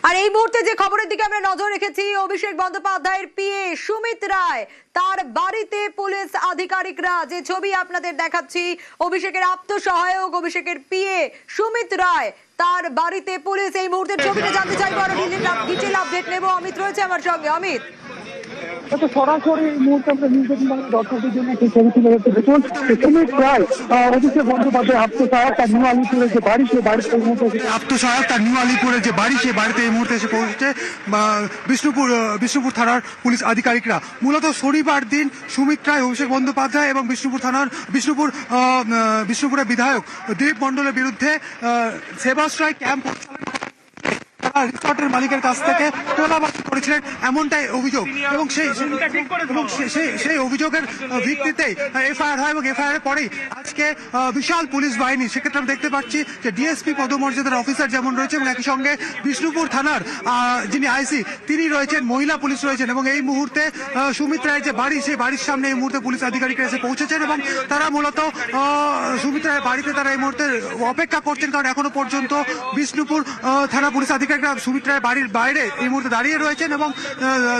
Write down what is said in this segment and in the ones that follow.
আর এই মুহূর্তে যে খবরের দিকে আমরা নজর রেখেছি, অভিষেক বন্দ্যোপাধ্যায়ের পিএ সুমিত রায় তার বাড়িতে পুলিশ আধিকারিকরা, যে ছবি আপনাদের দেখাচ্ছি, অভিষেকের আত্মসহায়ক অভিষেকের পিএ সুমিত রায় তার বাড়িতে পুলিশ। এই মুহূর্তের ছবিটা জানতে চাইবো, আরো ডিটেইল আপডেট নেব। অমিত রয়েছে আমার সঙ্গে। অমিত, সরাসরি এই মুহূর্তে আমরা নিউজ দর্শকদের জন্য সেই ছবি তুলে ধরতে দেখুন। সুমিত রায় অভিষেক বন্দ্যোপাধ্যায় আত্মসহায়ক তার নিউ আলিপুরের যে বাড়ি, সে বাড়িতে এই মুহূর্তে আত্মসহায়ক তার নিউ আলিপুরের যে বাড়ি, সে বাড়িতে এই মুহূর্তে এসে পৌঁছেছে বিষ্ণুপুর থানার পুলিশ আধিকারিকরা। মূলত শনিবার দিন সুমিত রায়, অভিষেক বন্দ্যোপাধ্যায় এবং বিষ্ণুপুরের বিধায়ক দিলীপ মণ্ডলের বিরুদ্ধে সেবাশ্রয় ক্যাম্প রিসর্টের মালিকের কাছ থেকে তোলাবাজি করেছিলেন, এমনটাই অভিযোগ। এবং সেই অভিযোগের ভিত্তিতেই এফআইআর হয় এবং এফআইআর পরেই আজকে বিশাল পুলিশ বাহিনী, সেক্ষেত্রে আমরা দেখতে পাচ্ছি যে ডিএসপি পদমর্যাদার অফিসার যেমন রয়েছে এবং একই সঙ্গে বিষ্ণুপুর থানার যিনি আইসি তিনি রয়েছেন, মহিলা পুলিশ রয়েছেন। এবং এই মুহূর্তে সুমিত রায়ের যে বাড়ি, সেই বাড়ির সামনে এই মুহূর্তে পুলিশ আধিকারিকরা এসে পৌঁছেছেন এবং তারা মূলত সুমিত রায়ের বাড়িতে তারা এই মুহূর্তে অপেক্ষা করছেন, কারণ এখনো পর্যন্ত বিষ্ণুপুর থানা পুলিশ আধিকারিকরা সুমিত রায়ের বাড়ির বাইরে এই মুহূর্তে দাঁড়িয়ে রয়েছেন এবং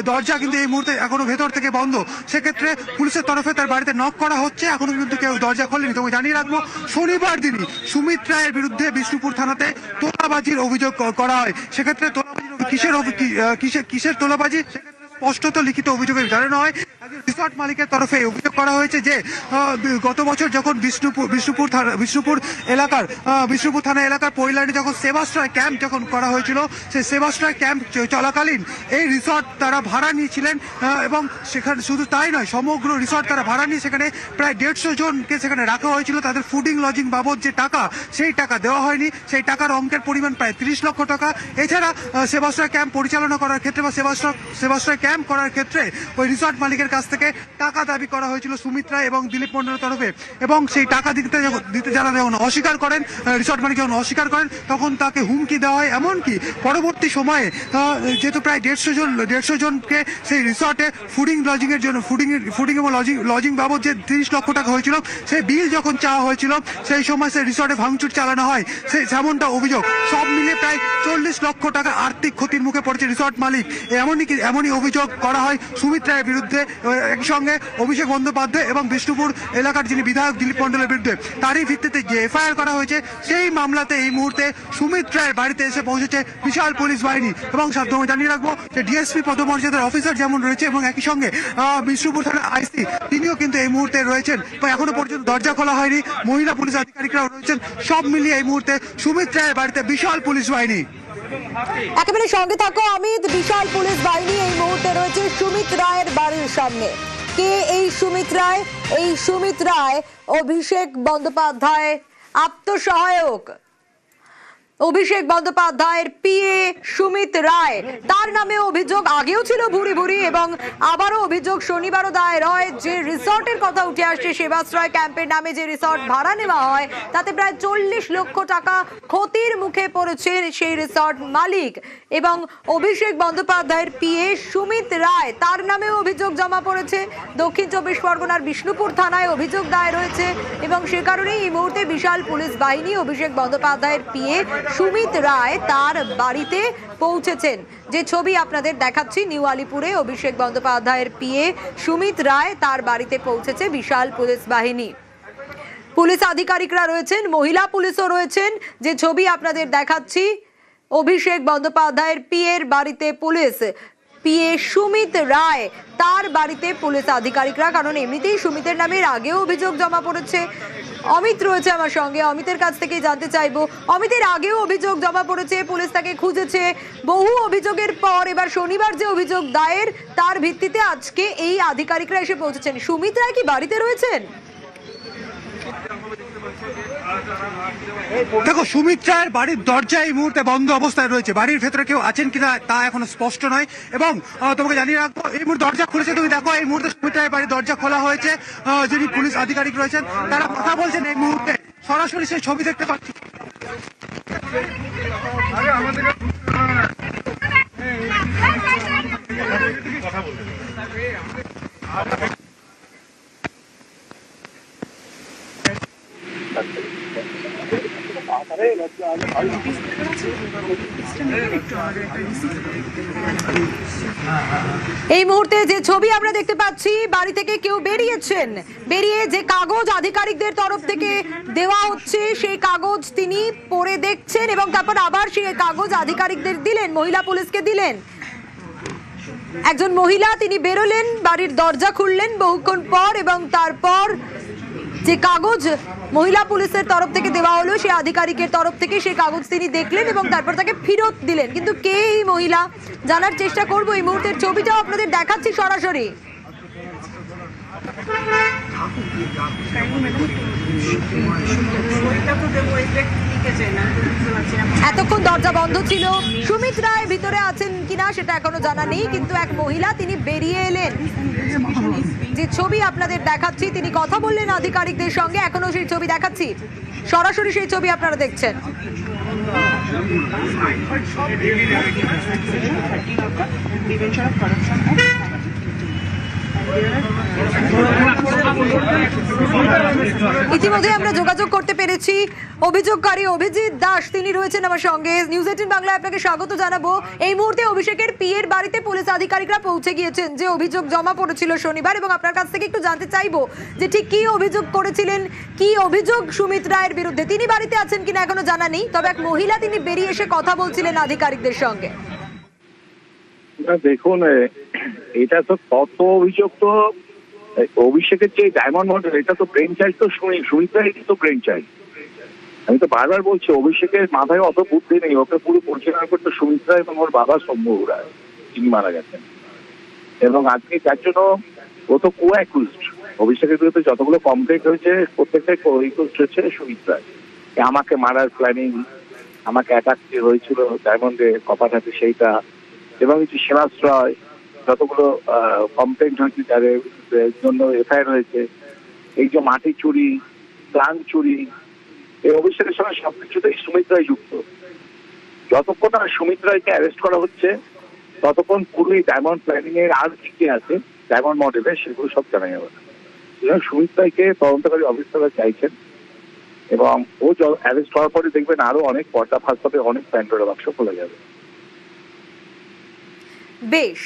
দরজা কিন্তু এই মুহূর্তে এখনো ভেতর থেকে বন্ধ। সেক্ষেত্রে পুলিশের তরফে তার বাড়িতে নক করা হচ্ছে, এখনো কিন্তু কেউ দরজা খোলেনি। তোমাকে জানিয়ে রাখবো, শনিবার দিনই সুমিত রায়ের বিরুদ্ধে বিষ্ণুপুর থানাতে তোলাবাজির অভিযোগ করা হয়। সেক্ষেত্রে কিসের তোলাবাজি, স্পষ্টত লিখিত অভিযোগে জানানো হয়। রিসর্ট মালিকের তরফে অভিযোগ করা হয়েছে যে গত বছর যখন বিষ্ণুপুর থানা এলাকার পৈলানি যখন সেবাশ্রয় ক্যাম্প যখন করা হয়েছিল, সেই সেবাশ্রয় ক্যাম্প চলাকালীন এই রিসর্ট তারা ভাড়া নিয়েছিলেন এবং সেখানে শুধু তাই নয়, সমগ্র রিসর্ট তারা ভাড়া নিয়ে সেখানে প্রায় 150 জনকে সেখানে রাখা হয়েছিল। তাদের ফুডিং লজিং বাবদ যে টাকা, সেই টাকা দেওয়া হয়নি। সেই টাকার অঙ্কের পরিমাণ প্রায় 30 লক্ষ টাকা। এছাড়া সেবাশ্রয় ক্যাম্প পরিচালনা করার ক্ষেত্রে বা সেবাশ্রয় ক্যাম্প করার ক্ষেত্রে ওই রিসর্ট মালিকের কাছ থেকে টাকা দাবি করা হয়েছিল সুমিত রায় এবং দিলীপ মণ্ডলের তরফে। এবং সেই টাকা দিতে যারা যখন অস্বীকার করেন, রিসর্ট মালিক যখন অস্বীকার করেন, তখন তাকে হুমকি দেওয়া হয়। এমনকি পরবর্তী সময়ে যেহেতু প্রায় 150 জনকে সেই রিসর্টে ফুডিং এবং লজিং বাবদ যে 30 লক্ষ টাকা হয়েছিল, সেই বিল যখন চাওয়া হয়েছিল, সেই সময় সেই রিসর্টে ভাঙচুর চালানো হয়, যেমনটা অভিযোগ। সব মিলিয়ে প্রায় 40 লক্ষ টাকা আর্থিক ক্ষতির মুখে পড়েছে রিসর্ট মালিক। এমনই অভিযোগ করা হয় সুমিত রায়ের বিরুদ্ধে, একসঙ্গে অভিষেক বন্দ্যোপাধ্যায় এবং বিষ্ণুপুর এলাকার যিনি বিধায়ক দিলীপ মণ্ডলের বিরুদ্ধে। তারই ভিত্তিতে যে এফআইআর করা হয়েছে, সেই মামলাতে এই মুহূর্তে সুমিত রায়ের বাড়িতে এসে পৌঁছেছে বিশাল পুলিশ বাহিনী। এবং জানিয়ে রাখবো যে ডিএসপি পদমর্যাদার অফিসার যেমন রয়েছে এবং একই সঙ্গে বিষ্ণুপুর থানার আইসি তিনিও কিন্তু এই মুহূর্তে রয়েছেন। এখনো পর্যন্ত দরজা খোলা হয়নি, মহিলা পুলিশ আধিকারিকরাও রয়েছেন। সব মিলিয়ে এই মুহূর্তে সুমিত রায়ের বাড়িতে বিশাল পুলিশ বাহিনী। একেবারে সঙ্গে থাকো অমিত। বিশাল পুলিশ বাহিনী এই মুহূর্তে রয়েছে সুমিত রায়ের বাড়ির সামনে। কে এই সুমিত রায়? এই সুমিত রায় অভিষেক বন্দ্যোপাধ্যায় আত্মসহায়ক, অভিষেক বন্দ্যোপাধ্যায়ের পিএ সুমিত রায়। তার নামে অভিযোগ আগেও ছিল ভুরি ভুরি এবং আবারও অভিযোগ শনিবারও দায়ের হয়। যে রিসর্টের কথা উঠে আসছে, সেবাশ্রয় ক্যাম্পের নামে যে রিসর্ট ভাড়া নেওয়া হয়, তাতে প্রায় 40 লক্ষ টাকা ক্ষতির মুখে পড়েছে সেই রিসর্ট মালিক। এবং অভিষেক বন্দ্যোপাধ্যায়ের পিএ সুমিত রায়, তার নামেও অভিযোগ জমা পড়েছে। দক্ষিণ 24 পরগনার বিষ্ণুপুর থানায় অভিযোগ দায়ের হয়েছে এবং সে কারণেই এই মুহূর্তে বিশাল পুলিশ বাহিনী অভিষেক বন্দ্যোপাধ্যায়ের পিএ সুমিত রায় তার বাড়িতে পৌঁছেছেন। যে ছবি আপনাদের দেখাচ্ছি, নিউ আলিপুরে অভিষেক বন্দ্যোপাধ্যায়ের পিএ সুমিত রায় তার বাড়িতে পৌঁছেছে বিশাল পুলিশ বাহিনী। পুলিশ আধিকারিকরা রয়েছেন, মহিলা পুলিশও রয়েছেন। যে ছবি আপনাদের দেখাচ্ছি, অভিষেক বন্দ্যোপাধ্যায়ের পিএর বাড়িতে পুলিশ, পিএ সুমিত রায় তার বাড়িতে পুলিশ আধিকারিকরা, কারণ এমনিতেই সুমিতের নামের আগেও অভিযোগ জমা পড়েছে। অমিত রয়েছে আমার সঙ্গে, অমিতের কাছ থেকে জানতে চাইবো। অমিতের আগেও অভিযোগ জমা পড়েছে, পুলিশ তাকে খুঁজেছে, বহু অভিযোগের পর এবার শনিবার যে অভিযোগ দায়ের, তার ভিত্তিতে আজকে এই আধিকারিকরা এসে পৌঁছেছেন। সুমিত রায় কি বাড়িতে রয়েছেন? দেখো, সুমিত রায়ের বাড়ির দরজা এই মুহূর্তে বন্ধ অবস্থায় রয়েছে। বাড়ির ভেতরে কেউ আছেন কিনা তা এখনো স্পষ্ট নয়। এবং তোমাকে জানিয়ে রাখবো, এই মুহূর্তে দরজা খুলেছে, তুমি দেখো এই মুহূর্তে সুমিত রায়ের বাড়ির দরজা খোলা হয়েছে। যিনি পুলিশ আধিকারিক রয়েছেন তারা কথা বলছেন। এই মুহূর্তে সরাসরি সেই ছবি দেখতে পাচ্ছি। ডিটেলসটা নেবেন একটু আমাদের একটা রিসিপ্ট। এই মুহূর্তে যে ছবি আমরা দেখতে পাচ্ছি, বাড়ি থেকে কেউ বেরিয়েছেন, বেরিয়ে যে কাগজ আধিকারিকদের তরফ থেকে দেওয়া হচ্ছে সেই কাগজ তিনি পড়ে দেখছেন এবং তারপর আবার সেই কাগজ আধিকারিকদের দিলেন, মহিলা পুলিশকে দিলেন। একজন মহিলা তিনি বেরোলেন, বাড়ির দরজা খুললেন বহুক্ষণ পর এবং তারপর যে কাগজ মহিলা পুলিশের তরফ থেকে দেওয়া হলো সেই আধিকারিকের তরফ থেকে সেই কাগজ তিনি দেখলেন এবং তারপর তাকে ফেরত দিলেন। কিন্তু কে এই মহিলা জানার চেষ্টা করব, এই মুহূর্তের ছবিটাও আপনাদের দেখাচ্ছি সরাসরি। এতক্ষণ দরজা বন্ধ ছিল, সুমিত রায় ভিতরে আছেন কিনা সেটা এখনো জানা নেই, কিন্তু এক মহিলা তিনি বেরিয়ে এলেন। যে ছবি আপনাদের দেখাচ্ছি, তিনি কথা বললেন আধিকারিকদের সঙ্গে, এখনো সেই ছবি দেখাচ্ছি, সরাসরি সেই ছবি আপনারা দেখছেন। ইতিমধ্যে আমরা যোগাযোগ করতে পেরেছি অভিযোগকারী অভিজিৎ দাস, তিনি রয়েছেন আমার সঙ্গে। নিউজ 18 বাংলায় আপনাকে স্বাগত জানাবো। এই মুহূর্তে অভিষেকের পিএর বাড়িতে পুলিশ আধিকারিকরা পৌঁছে গিয়েছেন, যে অভিযোগ জমা পড়েছিল শনিবার, এবং আপনার কাছ থেকে একটু জানতে চাইবো যে ঠিক কি অভিযোগ করেছিলেন, কি অভিযোগ সুমিত রায়ের বিরুদ্ধে। তিনি বাড়িতে আছেন কিনা এখনো জানা নেই, তবে এক মহিলা তিনি বেরিয়ে এসে কথা বলছিলেন আধিকারিকদের সঙ্গে। দেখুন, এটা তো তত অভিযোগ তো অভিষেকের যে ডায়মন্ড মডেল, এটা তো ব্রেন চাইল্ড, তো সুমিত রায় তো ব্রেন চাইল্ড। আমি তো বারবার বলছি অভিষেকের মাথায় অত বুদ্ধি নেই, ওকে পুরো পরিচালনা করতো সুমিত রায় এবং ওর বাবা শম্ভু রায়, তিনি মারা গেছেন। এবং আজকে যার জন্য ও তো কো-অ্যাকিউজড, অভিষেকের বিরুদ্ধে যতগুলো কমপ্লেন্ট হয়েছে প্রত্যেকটাই কো-অ্যাকিউজড হচ্ছে সুমিত রায়। আমাকে মারার প্ল্যানিং, আমাকে অ্যাটাক হয়েছিল ডায়মন্ডে কপাটাতে সেইটা, এবং যে সেবাশ্রয় যতগুলো কমপ্লেন্ট হয়েছে যাদের জন্য এফআইআর হয়েছে, এই যে মাটি চুরি, প্লান চুরি, এই অভিষেকের সঙ্গে সবকিছুতেই সুমিত রায় যুক্ত। যতক্ষণ না সুমিত রায়কে অ্যারেস্ট করা হচ্ছে ততক্ষণ পুরোই ডায়মন্ড প্ল্যানিং এর আর কি কি আছে ডায়মন্ড মডেলে সেগুলো সব জানা যাবে না। সুমিত রায়কে তদন্তকারী অফিসাররা চাইছেন, এবং ও অ্যারেস্ট হওয়ার পরে দেখবেন আরো অনেক পর্দাফাঁস হবে, অনেক প্যান্ডোরা বাক্স খোলা যাবে। বেশ,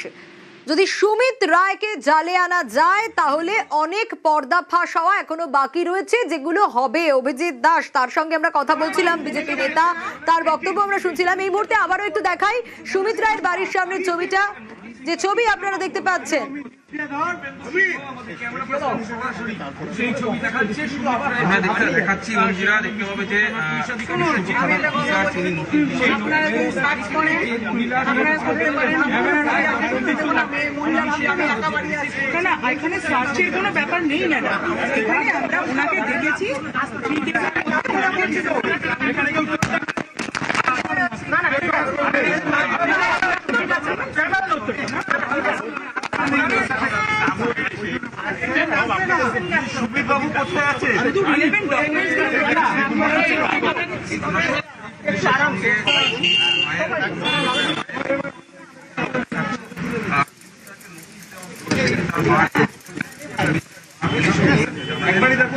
যদি সুমিত রায়কে জালে আনা যায় তাহলে অনেক পর্দা ফাঁস হওয়া এখনো বাকি রয়েছে, যেগুলো হবে। অভিজিৎ দাস, তার সঙ্গে আমরা কথা বলছিলাম, বিজেপি নেতা, তার বক্তব্য আমরা শুনছিলাম। এই মুহূর্তে আবারও একটু দেখাই সুমিত রায়ের বাড়ির সামনের ছবিটা, যে ছবি আপনারা দেখতে পাচ্ছেন। দেখাচ্ছি মঞ্জিরা, দেখতে পাবে যে এখানে সার্চের কোনো ব্যাপার নেই ম্যাডাম, এখানে আমরা ওনাকে দেখেছি। সুমিত বাবু কোথায় আছে? শুধু রিলেভেন্ট ডকুমেন্টস